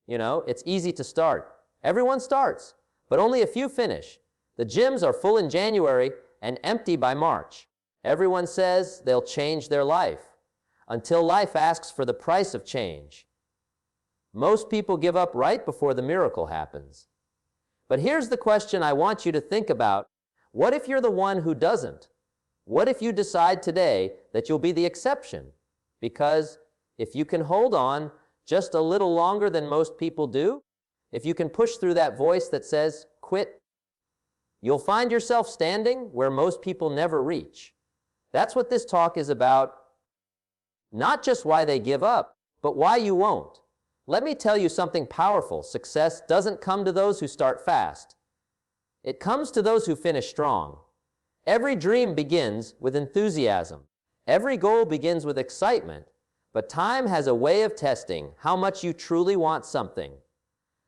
You know, it's easy to start. Everyone starts, but only a few finish. The gyms are full in January and empty by March. Everyone says they'll change their life, until life asks for the price of change. Most people give up right before the miracle happens. But here's the question I want you to think about. What if you're the one who doesn't? What if you decide today that you'll be the exception? Because if you can hold on just a little longer than most people do, if you can push through that voice that says, quit, you'll find yourself standing where most people never reach. That's what this talk is about. Not just why they give up, but why you won't. Let me tell you something powerful. Success doesn't come to those who start fast. It comes to those who finish strong. Every dream begins with enthusiasm. Every goal begins with excitement. But time has a way of testing how much you truly want something.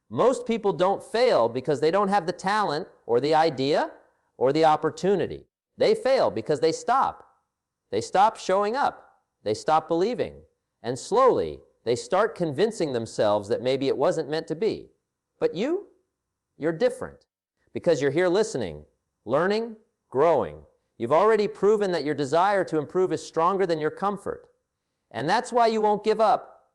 Most people don't fail because they don't have the talent or the idea or the opportunity. They fail because they stop. They stop showing up. They stop believing. And slowly, they start convincing themselves that maybe it wasn't meant to be. But you're different because you're here listening, learning, growing. You've already proven that your desire to improve is stronger than your comfort. And that's why you won't give up.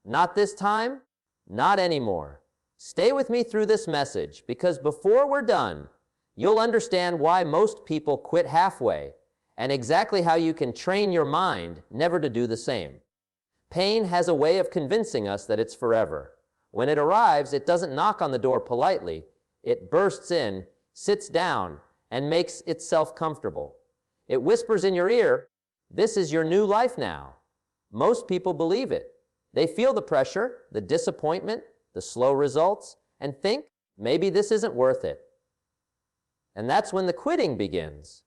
Not this time, not anymore. Stay with me through this message, because before we're done, you'll understand why most people quit halfway and exactly how you can train your mind never to do the same. Pain has a way of convincing us that it's forever. When it arrives, it doesn't knock on the door politely. It bursts in, sits down, and makes itself comfortable. It whispers in your ear, "This is your new life now." Most people believe it. They feel the pressure, the disappointment, the slow results, and think, maybe this isn't worth it. And that's when the quitting begins.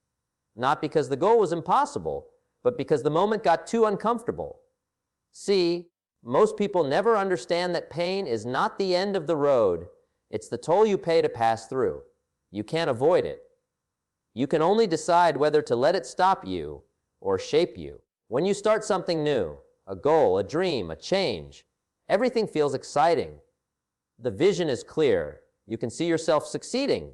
Not because the goal was impossible, but because the moment got too uncomfortable. See, most people never understand that pain is not the end of the road. It's the toll you pay to pass through. You can't avoid it. You can only decide whether to let it stop you or shape you. When you start something new, a goal, a dream, a change, everything feels exciting. The vision is clear. You can see yourself succeeding.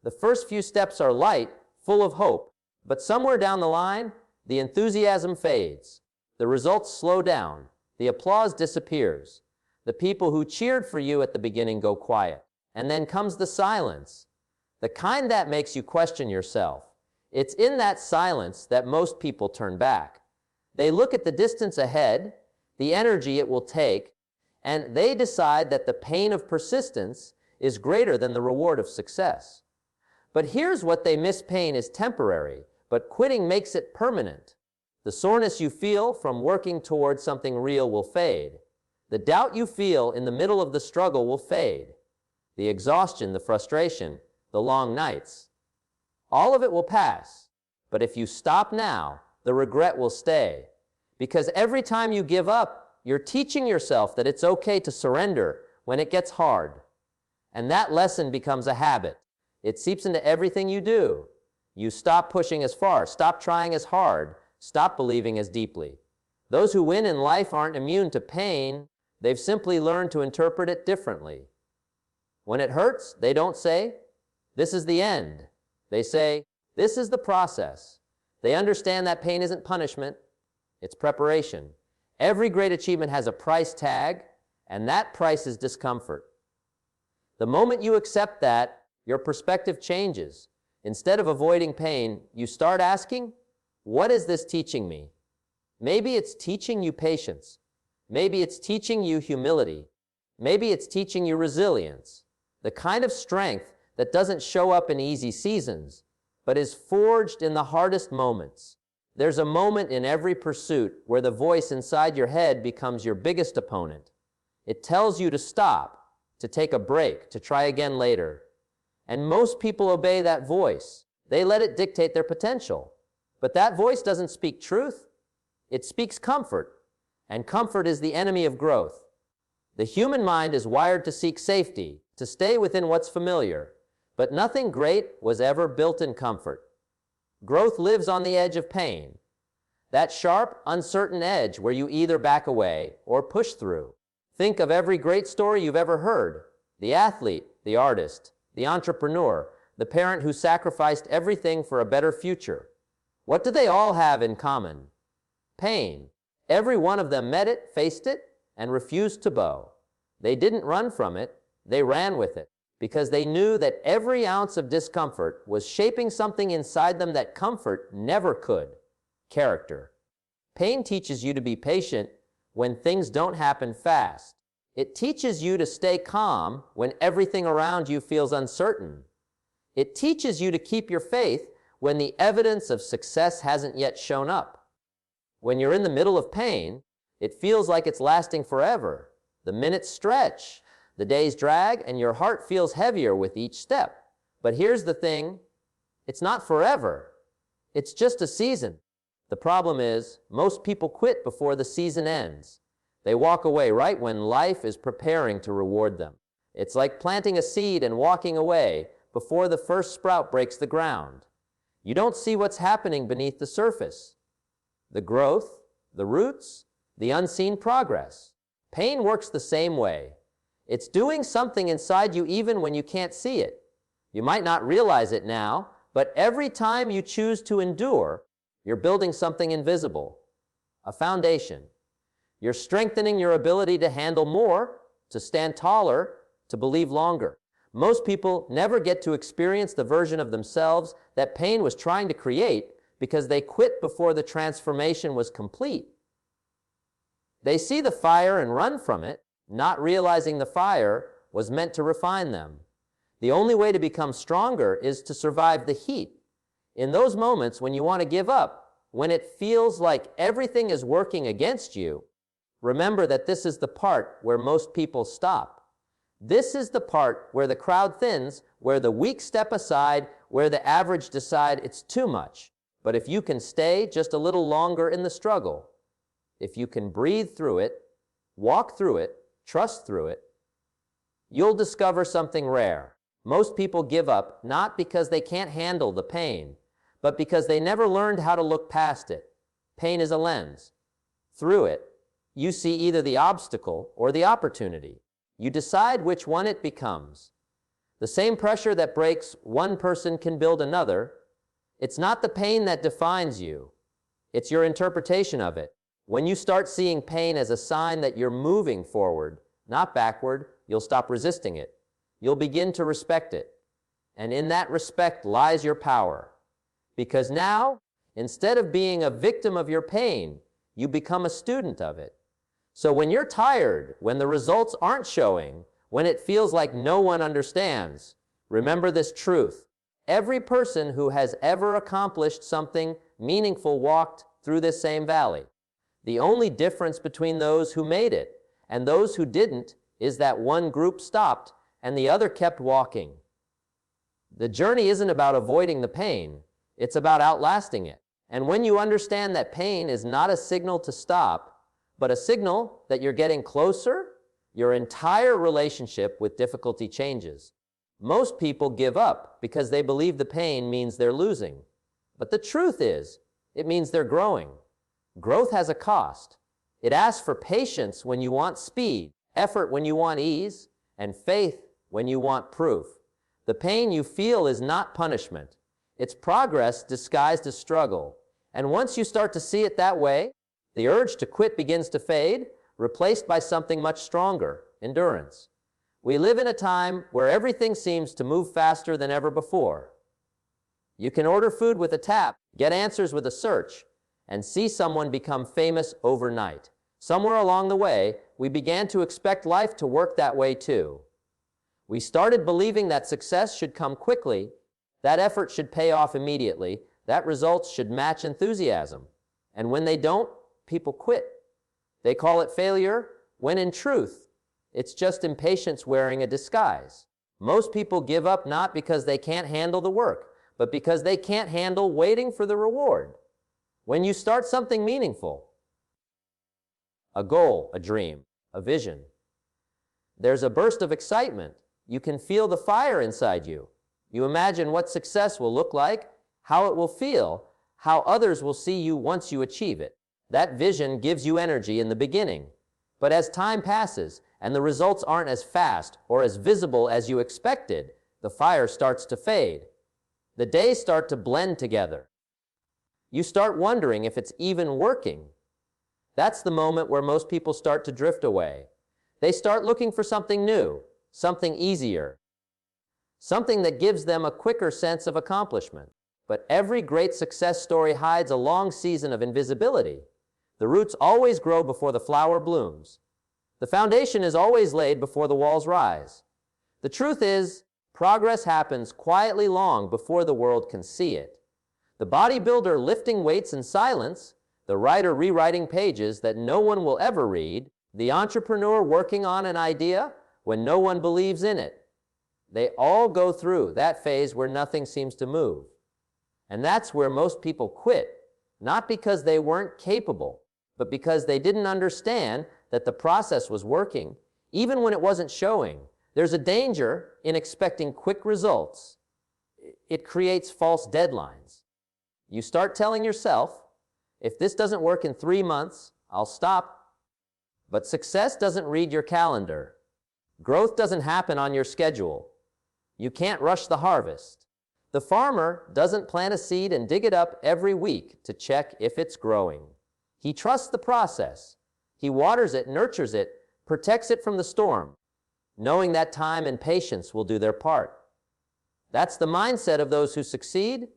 The first few steps are light, full of hope. But somewhere down the line, the enthusiasm fades. The results slow down. The applause disappears. The people who cheered for you at the beginning go quiet. And then comes the silence, the kind that makes you question yourself. It's in that silence that most people turn back. They look at the distance ahead, the energy it will take, and they decide that the pain of persistence is greater than the reward of success. But here's what they miss: pain is temporary, but quitting makes it permanent. The soreness you feel from working towards something real will fade. The doubt you feel in the middle of the struggle will fade. The exhaustion, the frustration, the long nights. All of it will pass. But if you stop now, the regret will stay. Because every time you give up, you're teaching yourself that it's okay to surrender when it gets hard. And that lesson becomes a habit. It seeps into everything you do. You stop pushing as far, stop trying as hard, stop believing as deeply. Those who win in life aren't immune to pain. They've simply learned to interpret it differently. When it hurts, they don't say, "This is the end." They say, "This is the process." They understand that pain isn't punishment, it's preparation. Every great achievement has a price tag, and that price is discomfort. The moment you accept that, your perspective changes. Instead of avoiding pain, you start asking, what is this teaching me? Maybe it's teaching you patience. Maybe it's teaching you humility. Maybe it's teaching you resilience. The kind of strength that doesn't show up in easy seasons, but is forged in the hardest moments. There's a moment in every pursuit where the voice inside your head becomes your biggest opponent. It tells you to stop, to take a break, to try again later. And most people obey that voice. They let it dictate their potential. But that voice doesn't speak truth. It speaks comfort. And comfort is the enemy of growth. The human mind is wired to seek safety, to stay within what's familiar. But nothing great was ever built in comfort. Growth lives on the edge of pain. That sharp, uncertain edge where you either back away or push through. Think of every great story you've ever heard. The athlete, the artist, the entrepreneur, the parent who sacrificed everything for a better future. What do they all have in common? Pain. Every one of them met it, faced it, and refused to bow. They didn't run from it, they ran with it, because they knew that every ounce of discomfort was shaping something inside them that comfort never could. Character. Pain teaches you to be patient when things don't happen fast. It teaches you to stay calm when everything around you feels uncertain. It teaches you to keep your faith when the evidence of success hasn't yet shown up. When you're in the middle of pain, it feels like it's lasting forever. The minutes stretch, the days drag, and your heart feels heavier with each step. But here's the thing, it's not forever. It's just a season. The problem is, most people quit before the season ends. They walk away right when life is preparing to reward them. It's like planting a seed and walking away before the first sprout breaks the ground. You don't see what's happening beneath the surface. The growth, the roots, the unseen progress. Pain works the same way. It's doing something inside you even when you can't see it. You might not realize it now, but every time you choose to endure, you're building something invisible, a foundation. You're strengthening your ability to handle more, to stand taller, to believe longer. Most people never get to experience the version of themselves that pain was trying to create because they quit before the transformation was complete. They see the fire and run from it, not realizing the fire was meant to refine them. The only way to become stronger is to survive the heat. In those moments when you want to give up, when it feels like everything is working against you, remember that this is the part where most people stop. This is the part where the crowd thins, where the weak step aside, where the average decide it's too much. But if you can stay just a little longer in the struggle, if you can breathe through it, walk through it, trust through it, you'll discover something rare. Most people give up not because they can't handle the pain, but because they never learned how to look past it. Pain is a lens. Through it, you see either the obstacle or the opportunity. You decide which one it becomes. The same pressure that breaks one person can build another. It's not the pain that defines you. It's your interpretation of it. When you start seeing pain as a sign that you're moving forward, not backward, you'll stop resisting it. You'll begin to respect it. And in that respect lies your power. Because now, instead of being a victim of your pain, you become a student of it. So when you're tired, when the results aren't showing, when it feels like no one understands, remember this truth. Every person who has ever accomplished something meaningful walked through this same valley. The only difference between those who made it and those who didn't is that one group stopped and the other kept walking. The journey isn't about avoiding the pain, it's about outlasting it. And when you understand that pain is not a signal to stop, but a signal that you're getting closer, your entire relationship with difficulty changes. Most people give up because they believe the pain means they're losing. But the truth is, it means they're growing. Growth has a cost. It asks for patience when you want speed, effort when you want ease, and faith when you want proof. The pain you feel is not punishment. It's progress disguised as struggle. And once you start to see it that way, the urge to quit begins to fade, replaced by something much stronger, endurance. We live in a time where everything seems to move faster than ever before. You can order food with a tap, get answers with a search, and see someone become famous overnight. Somewhere along the way, we began to expect life to work that way too. We started believing that success should come quickly, that effort should pay off immediately, that results should match enthusiasm. And when they don't, people quit. They call it failure, when in truth, it's just impatience wearing a disguise. Most people give up not because they can't handle the work, but because they can't handle waiting for the reward. When you start something meaningful, a goal, a dream, a vision, there's a burst of excitement. You can feel the fire inside you. You imagine what success will look like, how it will feel, how others will see you once you achieve it. That vision gives you energy in the beginning. But as time passes, and the results aren't as fast or as visible as you expected, the fire starts to fade. The days start to blend together. You start wondering if it's even working. That's the moment where most people start to drift away. They start looking for something new, something easier, something that gives them a quicker sense of accomplishment. But every great success story hides a long season of invisibility. The roots always grow before the flower blooms. The foundation is always laid before the walls rise. The truth is, progress happens quietly long before the world can see it. The bodybuilder lifting weights in silence, the writer rewriting pages that no one will ever read, the entrepreneur working on an idea when no one believes in it. They all go through that phase where nothing seems to move. And that's where most people quit, not because they weren't capable, but because they didn't understand that the process was working, even when it wasn't showing. There's a danger in expecting quick results. It creates false deadlines. You start telling yourself, if this doesn't work in 3 months, I'll stop. But success doesn't read your calendar. Growth doesn't happen on your schedule. You can't rush the harvest. The farmer doesn't plant a seed and dig it up every week to check if it's growing. He trusts the process. He waters it, nurtures it, protects it from the storm, knowing that time and patience will do their part. That's the mindset of those who succeed.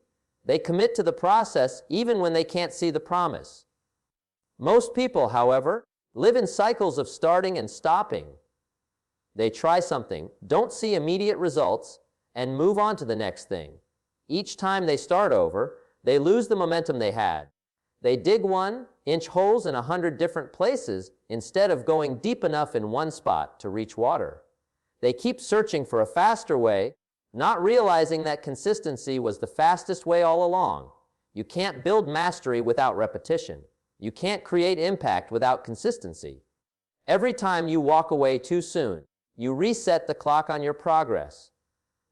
They commit to the process even when they can't see the promise. Most people, however, live in cycles of starting and stopping. They try something, don't see immediate results, and move on to the next thing. Each time they start over, they lose the momentum they had. They dig 1-inch holes in 100 different places instead of going deep enough in one spot to reach water. They keep searching for a faster way, not realizing that consistency was the fastest way all along. You can't build mastery without repetition. You can't create impact without consistency. Every time you walk away too soon, you reset the clock on your progress.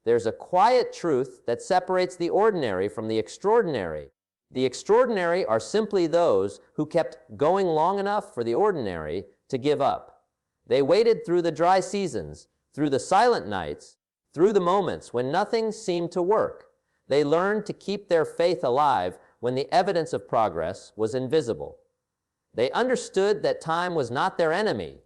There's a quiet truth that separates the ordinary from the extraordinary. The extraordinary are simply those who kept going long enough for the ordinary to give up. They waited through the dry seasons, through the silent nights, through the moments when nothing seemed to work. They learned to keep their faith alive when the evidence of progress was invisible. They understood that time was not their enemy.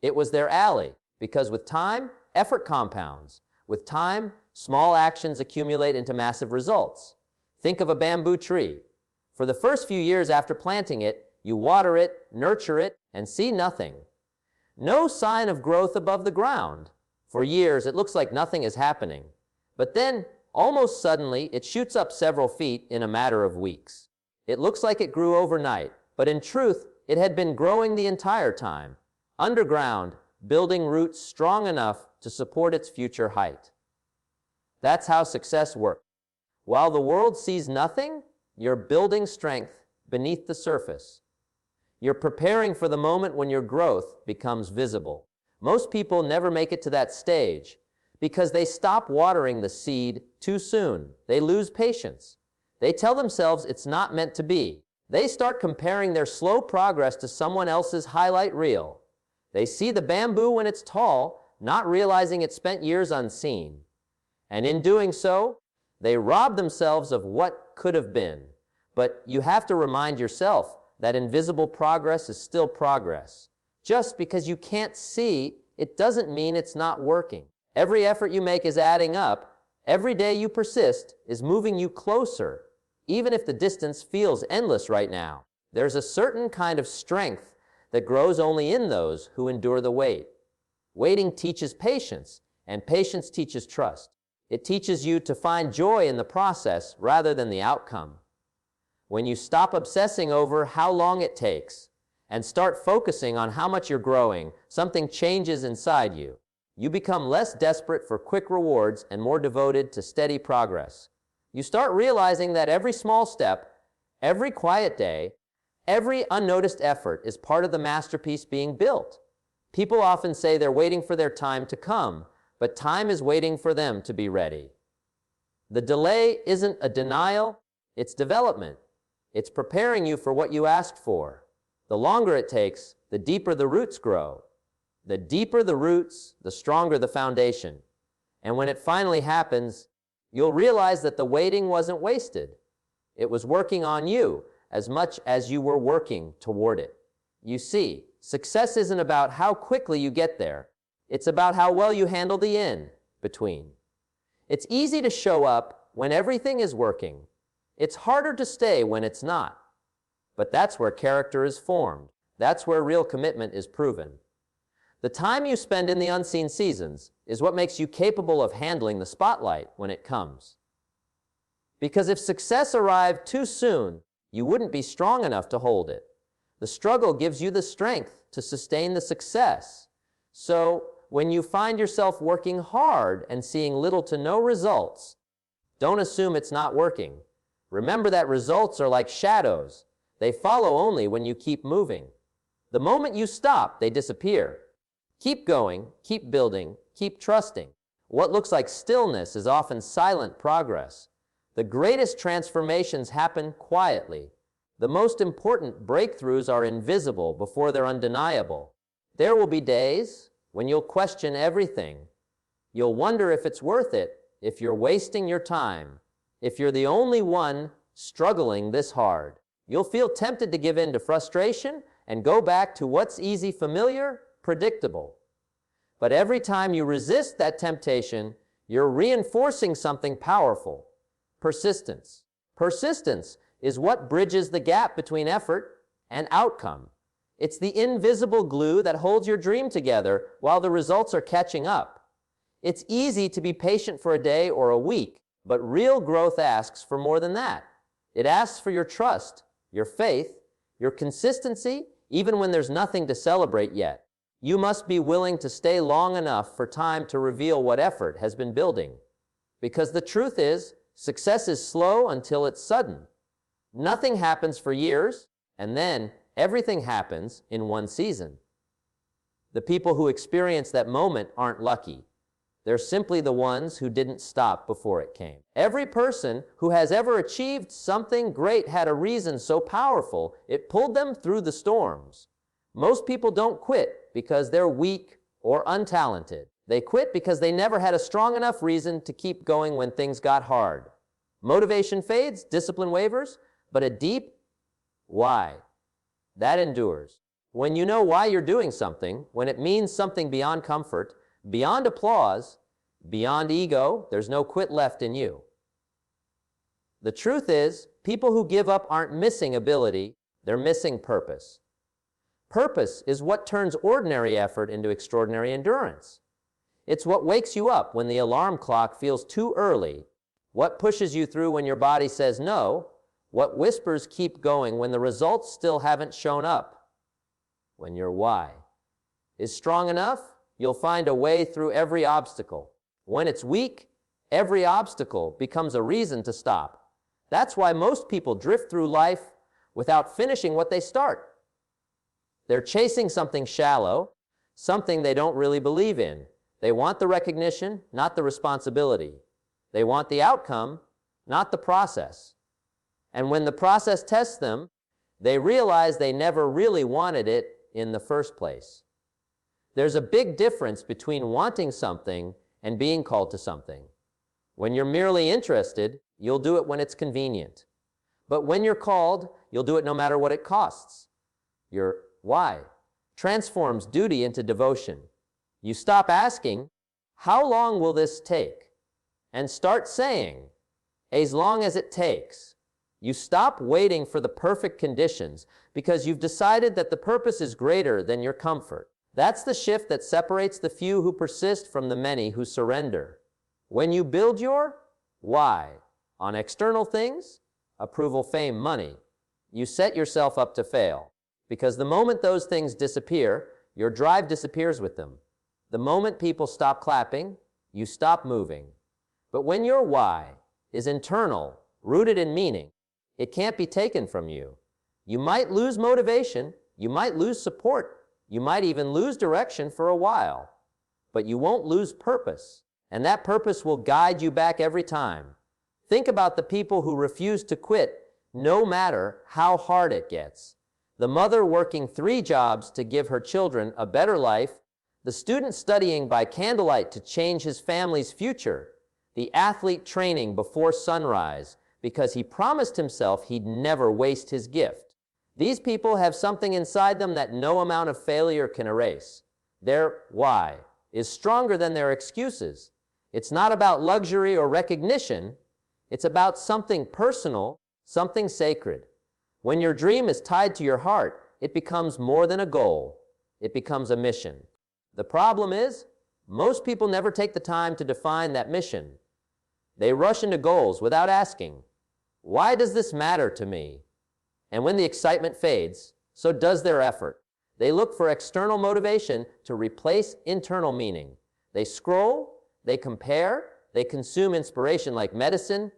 It was their ally, because with time, effort compounds. With time, small actions accumulate into massive results. Think of a bamboo tree. For the first few years after planting it, you water it, nurture it, and see nothing. No sign of growth above the ground. For years, it looks like nothing is happening. But then, almost suddenly, it shoots up several feet in a matter of weeks. It looks like it grew overnight, but in truth, it had been growing the entire time, underground, building roots strong enough to support its future height. That's how success works. While the world sees nothing, you're building strength beneath the surface. You're preparing for the moment when your growth becomes visible. Most people never make it to that stage because they stop watering the seed too soon. They lose patience. They tell themselves it's not meant to be. They start comparing their slow progress to someone else's highlight reel. They see the bamboo when it's tall, not realizing it spent years unseen. And in doing so, they rob themselves of what could have been. But you have to remind yourself that invisible progress is still progress. Just because you can't see, it doesn't mean it's not working. Every effort you make is adding up. Every day you persist is moving you closer, even if the distance feels endless right now. There's a certain kind of strength that grows only in those who endure the wait. Waiting teaches patience, and patience teaches trust. It teaches you to find joy in the process rather than the outcome. When you stop obsessing over how long it takes and start focusing on how much you're growing, something changes inside you. You become less desperate for quick rewards and more devoted to steady progress. You start realizing that every small step, every quiet day, every unnoticed effort is part of the masterpiece being built. People often say they're waiting for their time to come, but time is waiting for them to be ready. The delay isn't a denial, it's development. It's preparing you for what you asked for. The longer it takes, the deeper the roots grow. The deeper the roots, the stronger the foundation. And when it finally happens, you'll realize that the waiting wasn't wasted. It was working on you as much as you were working toward it. You see, success isn't about how quickly you get there. It's about how well you handle the in-between. It's easy to show up when everything is working. It's harder to stay when it's not. But that's where character is formed. That's where real commitment is proven. The time you spend in the unseen seasons is what makes you capable of handling the spotlight when it comes. Because if success arrived too soon, you wouldn't be strong enough to hold it. The struggle gives you the strength to sustain the success. So, when you find yourself working hard and seeing little to no results, don't assume it's not working. Remember that results are like shadows. They follow only when you keep moving. The moment you stop, they disappear. Keep going, keep building, keep trusting. What looks like stillness is often silent progress. The greatest transformations happen quietly. The most important breakthroughs are invisible before they're undeniable. There will be days when you'll question everything. You'll wonder if it's worth it, if you're wasting your time, if you're the only one struggling this hard. You'll feel tempted to give in to frustration and go back to what's easy, familiar, predictable. But every time you resist that temptation, you're reinforcing something powerful: persistence. Persistence is what bridges the gap between effort and outcome. It's the invisible glue that holds your dream together while the results are catching up. It's easy to be patient for a day or a week, but real growth asks for more than that. It asks for your trust, your faith, your consistency, even when there's nothing to celebrate yet. You must be willing to stay long enough for time to reveal what effort has been building. Because the truth is, success is slow until it's sudden. Nothing happens for years, and then everything happens in one season. The people who experience that moment aren't lucky. They're simply the ones who didn't stop before it came. Every person who has ever achieved something great had a reason so powerful it pulled them through the storms. Most people don't quit because they're weak or untalented. They quit because they never had a strong enough reason to keep going when things got hard. Motivation fades, discipline wavers, but a deep why, that endures. When you know why you're doing something, when it means something beyond comfort, beyond applause, beyond ego, there's no quit left in you. The truth is, people who give up aren't missing ability, they're missing purpose. Purpose is what turns ordinary effort into extraordinary endurance. It's what wakes you up when the alarm clock feels too early, what pushes you through when your body says no, what whispers keep going when the results still haven't shown up. When your why is strong enough, you'll find a way through every obstacle. When it's weak, every obstacle becomes a reason to stop. That's why most people drift through life without finishing what they start. They're chasing something shallow, something they don't really believe in. They want the recognition, not the responsibility. They want the outcome, not the process. And when the process tests them, they realize they never really wanted it in the first place. There's a big difference between wanting something and being called to something. When you're merely interested, you'll do it when it's convenient. But when you're called, you'll do it no matter what it costs. Your why transforms duty into devotion. You stop asking, "How long will this take?" and start saying, "As long as it takes." You stop waiting for the perfect conditions because you've decided that the purpose is greater than your comfort. That's the shift that separates the few who persist from the many who surrender. When you build your why on external things, approval, fame, money, you set yourself up to fail. Because the moment those things disappear, your drive disappears with them. The moment people stop clapping, you stop moving. But when your why is internal, rooted in meaning, it can't be taken from you. You might lose motivation, you might lose support, you might even lose direction for a while, but you won't lose purpose, and that purpose will guide you back every time. Think about the people who refuse to quit no matter how hard it gets. The mother working 3 jobs to give her children a better life, The student studying by candlelight to change his family's future. The athlete training before sunrise because he promised himself he'd never waste his gift. These people have something inside them that no amount of failure can erase. Their why is stronger than their excuses. It's not about luxury or recognition. It's about something personal, something sacred. When your dream is tied to your heart, it becomes more than a goal. It becomes a mission. The problem is, most people never take the time to define that mission. They rush into goals without asking, why does this matter to me? And when the excitement fades, so does their effort. They look for external motivation to replace internal meaning. They scroll, they compare, they consume inspiration like medicine,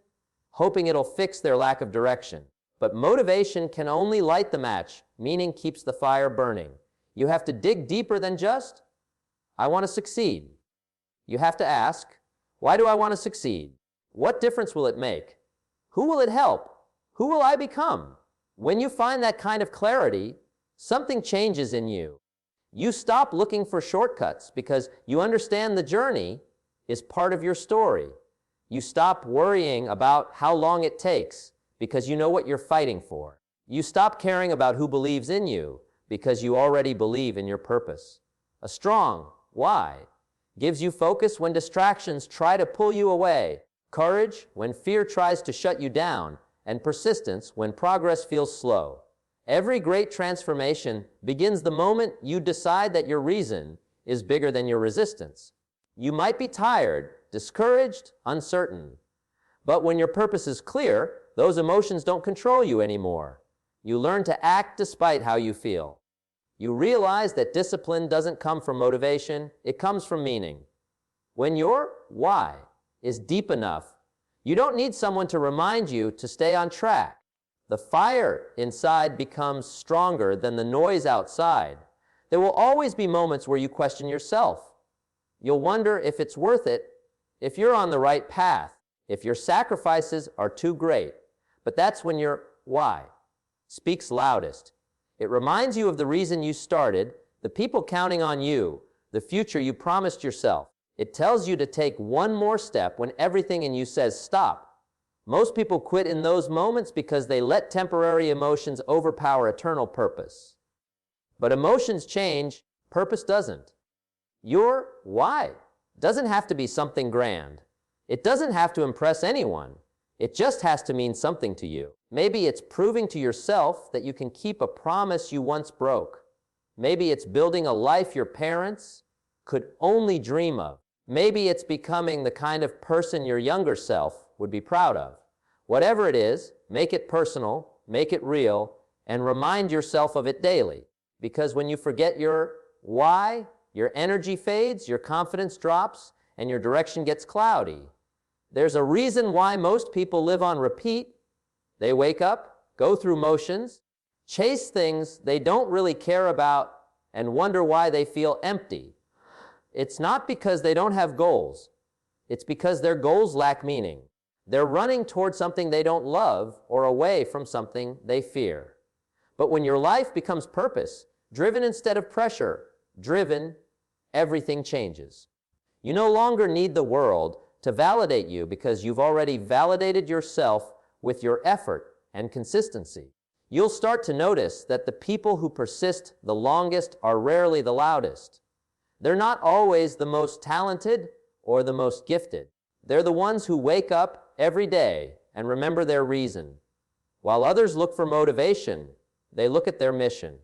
hoping it'll fix their lack of direction. But motivation can only light the match. Meaning keeps the fire burning. You have to dig deeper than just, I want to succeed. You have to ask, why do I want to succeed? What difference will it make? Who will it help? Who will I become? When you find that kind of clarity, something changes in you. You stop looking for shortcuts because you understand the journey is part of your story. You stop worrying about how long it takes because you know what you're fighting for. You stop caring about who believes in you because you already believe in your purpose. A strong why gives you focus when distractions try to pull you away, courage when fear tries to shut you down, and persistence when progress feels slow. Every great transformation begins the moment you decide that your reason is bigger than your resistance. You might be tired, discouraged, uncertain. But when your purpose is clear, those emotions don't control you anymore. You learn to act despite how you feel. You realize that discipline doesn't come from motivation, it comes from meaning. When your why is deep enough, you don't need someone to remind you to stay on track. The fire inside becomes stronger than the noise outside. There will always be moments where you question yourself. You'll wonder if it's worth it, if you're on the right path, if your sacrifices are too great. But that's when your why speaks loudest. It reminds you of the reason you started, the people counting on you, the future you promised yourself. It tells you to take one more step when everything in you says stop. Most people quit in those moments because they let temporary emotions overpower eternal purpose. But emotions change, purpose doesn't. Your why doesn't have to be something grand. It doesn't have to impress anyone. It just has to mean something to you. Maybe it's proving to yourself that you can keep a promise you once broke. Maybe it's building a life your parents could only dream of. Maybe it's becoming the kind of person your younger self would be proud of. Whatever it is, make it personal, make it real, and remind yourself of it daily. Because when you forget your why, your energy fades, your confidence drops, and your direction gets cloudy. There's a reason why most people live on repeat. They wake up, go through motions, chase things they don't really care about, and wonder why they feel empty. It's not because they don't have goals. It's because their goals lack meaning. They're running toward something they don't love or away from something they fear. But when your life becomes purpose, driven instead of pressure, driven, everything changes. You no longer need the world to validate you because you've already validated yourself with your effort and consistency. You'll start to notice that the people who persist the longest are rarely the loudest. They're not always the most talented or the most gifted. They're the ones who wake up every day and remember their reason. While others look for motivation, they look at their mission.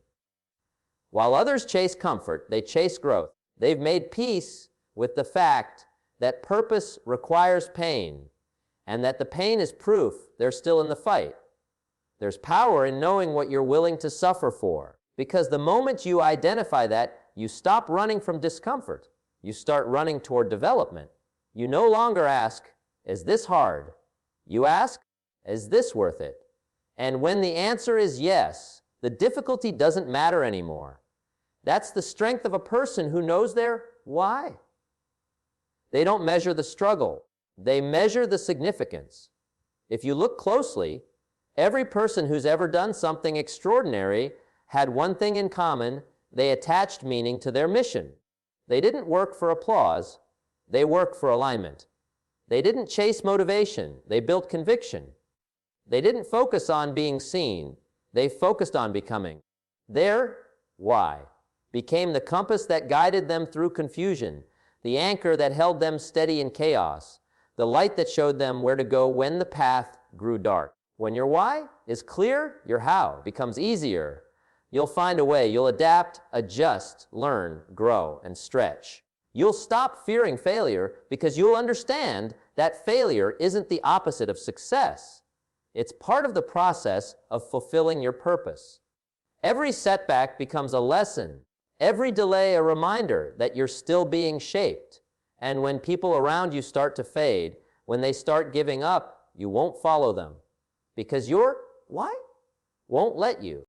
While others chase comfort, they chase growth. They've made peace with the fact that purpose requires pain, and that the pain is proof they're still in the fight. There's power in knowing what you're willing to suffer for, because the moment you identify that, you stop running from discomfort. You start running toward development. You no longer ask, is this hard? You ask, is this worth it? And when the answer is yes, the difficulty doesn't matter anymore. That's the strength of a person who knows their why. They don't measure the struggle. They measure the significance. If you look closely, every person who's ever done something extraordinary had one thing in common: they attached meaning to their mission. They didn't work for applause, they worked for alignment. They didn't chase motivation, they built conviction. They didn't focus on being seen, they focused on becoming. Their why became the compass that guided them through confusion, the anchor that held them steady in chaos, the light that showed them where to go when the path grew dark. When your why is clear, your how becomes easier. You'll find a way. You'll adapt, adjust, learn, grow, and stretch. You'll stop fearing failure because you'll understand that failure isn't the opposite of success. It's part of the process of fulfilling your purpose. Every setback becomes a lesson. Every delay a reminder that you're still being shaped. And when people around you start to fade, when they start giving up, you won't follow them because your why won't let you.